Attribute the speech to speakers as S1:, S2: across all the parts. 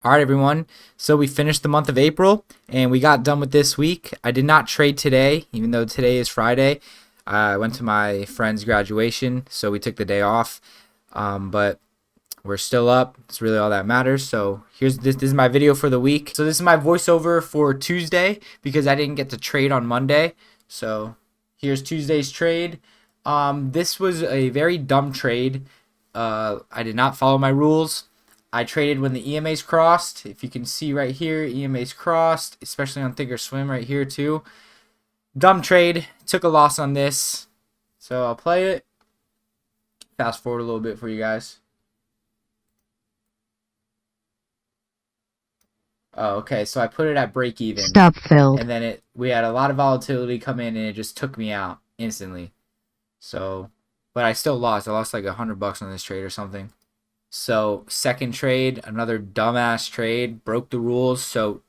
S1: All right, everyone. So we finished the month of April and we got done with this week. I did not trade today, even though today is Friday. I went to my friend's graduation, so we took the day off. But we're still up. It's really all that matters. So this is my video for the week. So this is my voiceover for Tuesday because I didn't get to trade on Monday. So here's Tuesday's trade. This was a very dumb trade. I did not follow my rules. I traded when the EMAs crossed. If you can see right here, EMAs crossed, especially on Thinkorswim right here too. Dumb trade. Took a loss on this. So I'll play it. Fast forward a little bit for you guys. Oh, okay. So I put it at break even.
S2: Stop filled.
S1: And then we had a lot of volatility come in and it just took me out instantly. So, but I still lost. I lost like $100 on this trade or something. So second trade, another dumbass trade, broke the rules. So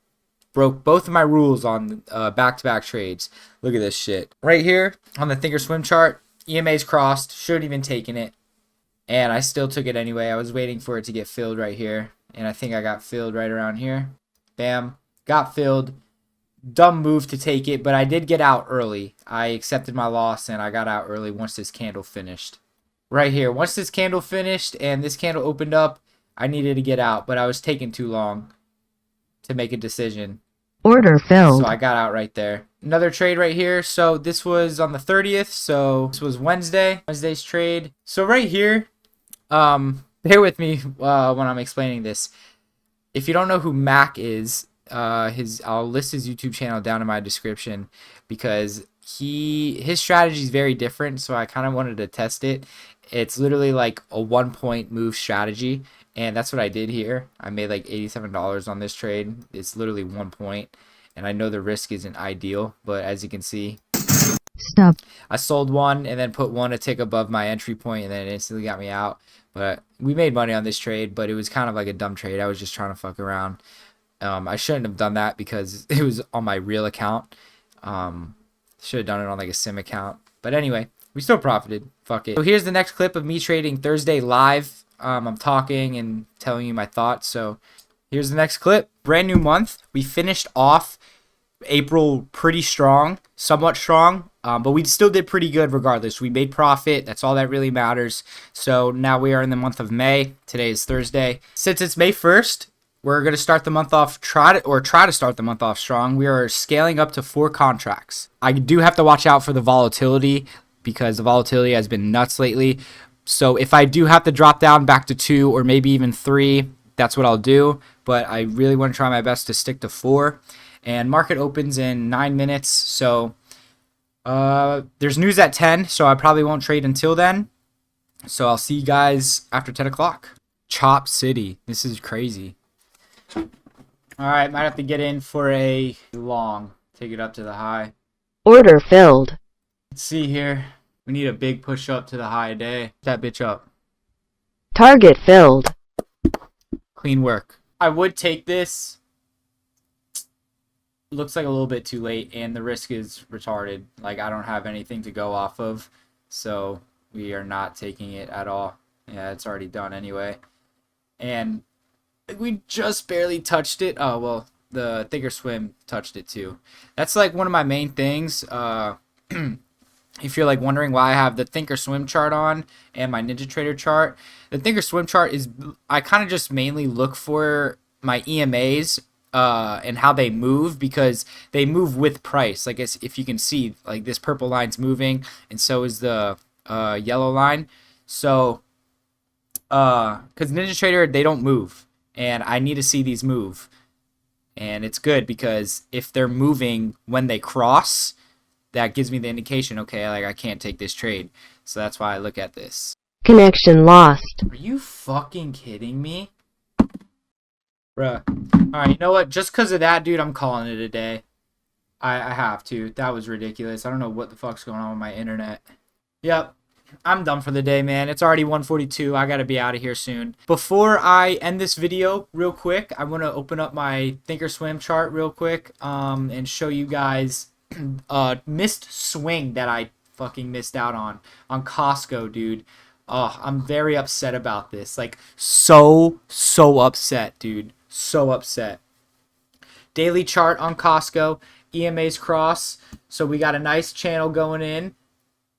S1: broke both of my rules on back-to-back trades. Look at this shit. Right here on the Thinkorswim chart, EMA's crossed, shouldn't even taken it. And I still took it anyway. I was waiting for it to get filled right here. And I think I got filled right around here. Bam. Got filled. Dumb move to take it, but I did get out early. I accepted my loss and I got out early once this candle finished. Right here, once this candle finished and this candle opened up, I needed to get out, but I was taking too long to make a decision.
S2: Order filled.
S1: So I got out right there. Another trade right here. So this was on the 30th. So this was Wednesday's trade. So right here, bear with me when I'm explaining this. If you don't know who Mac is, I'll list his YouTube channel down in my description because his strategy is very different. So I kind of wanted to test it. It's literally like a 1-point move strategy. And that's what I did here. I made like $87 on this trade. It's literally 1 point. And I know the risk isn't ideal, but as you can see,
S2: stop.
S1: I sold one and then put one a tick above my entry point and then it instantly got me out. But we made money on this trade, but it was kind of like a dumb trade. I was just trying to fuck around. I shouldn't have done that because it was on my real account. Should have done it on like a sim account. But anyway, we still profited. Fuck it. So here's the next clip of me trading Thursday live. I'm talking and telling you my thoughts. So here's the next clip. Brand new month. We finished off April pretty strong, somewhat strong, but we still did pretty good regardless. We made profit. That's all that really matters. So now we are in the month of May. Today is Thursday. Since it's May 1st, we're going to start the month off, try to start the month off strong. We are scaling up to 4 contracts. I do have to watch out for the volatility because the volatility has been nuts lately. So if I do have to drop down back to 2 or maybe even 3, that's what I'll do. But I really want to try my best to stick to 4. And market opens in 9 minutes. So there's news at 10. So I probably won't trade until then. So I'll see you guys after 10 o'clock. Chop City. This is crazy. All right. Might have to get in for a long. Take it up to the high.
S2: Order filled.
S1: Let's see here. We need a big push up to the high day. That bitch up.
S2: Target filled.
S1: Clean work. I would take this. Looks like a little bit too late and the risk is retarded. Like I don't have anything to go off of. So we are not taking it at all. Yeah, it's already done anyway. And we just barely touched it. Oh, well, the Thinkorswim touched it too. That's like one of my main things. If you're like wondering why I have the Thinkorswim chart on and my NinjaTrader chart, the Thinkorswim chart is I kind of just mainly look for my EMAs and how they move because they move with price. Like if you can see, like this purple line's moving and so is the yellow line. So because NinjaTrader, they don't move and I need to see these move. And it's good because if they're moving when they cross, that gives me the indication, okay, like I can't take this trade. So that's why I look at this.
S2: Connection lost.
S1: Are you fucking kidding me? Bruh. Alright, you know what? Just because of that, dude, I'm calling it a day. I have to. That was ridiculous. I don't know what the fuck's going on with my internet. Yep. I'm done for the day, man. It's already 1:42. I gotta be out of here soon. Before I end this video real quick, I want to open up my Thinkorswim chart real quick and show you guys missed swing that I fucking missed out on Costco, dude. Oh, I'm very upset about this. Like, so upset, dude. So upset. Daily chart on Costco, EMA's cross. So we got a nice channel going in,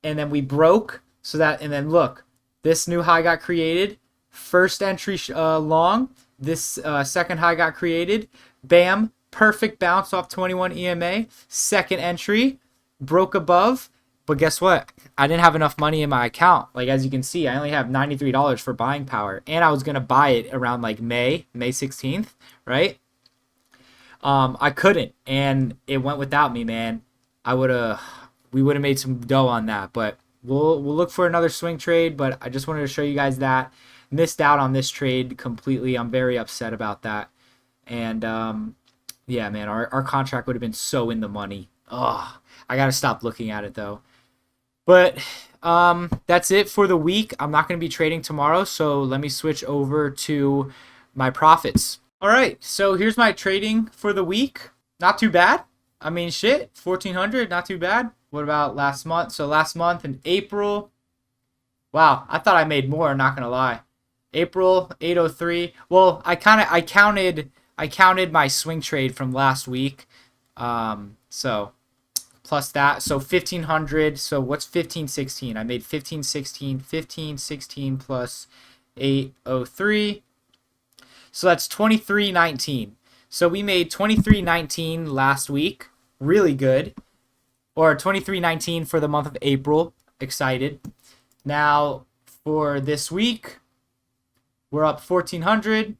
S1: and then we broke. And then look, this new high got created. First entry long. This second high got created. Bam, perfect bounce off 21 EMA. Second entry, broke above. But guess what? I didn't have enough money in my account. Like, as you can see, I only have $93 for buying power. And I was going to buy it around like May 16th, right? I couldn't, and it went without me, man. We would have made some dough on that, but we'll look for another swing trade. But I just wanted to show you guys that. Missed out on this trade completely. I'm very upset about that. And yeah, man, our contract would have been so in the money. Oh, I gotta stop looking at it though. But that's it for the week. I'm not going to be trading tomorrow, so let me switch over to my profits. All right, so here's my trading for the week. Not too bad. I mean, shit, 1,400, not too bad. What about last month? So last month in April, wow, I thought I made more, not going to lie. April, 803. Well, I counted my swing trade from last week. So plus that, so 1,500. So what's 1516? I made 1516. 1516 plus 803. So that's 2319. So we made 2319 last week. Really good. Or 2319 for the month of April. Excited. Now for this week, we're up 1,400.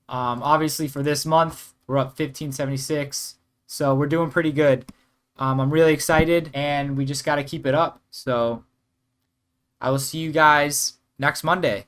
S1: Obviously for this month, we're up 1,576. So we're doing pretty good. I'm really excited, and we just got to keep it up. So I will see you guys next Monday.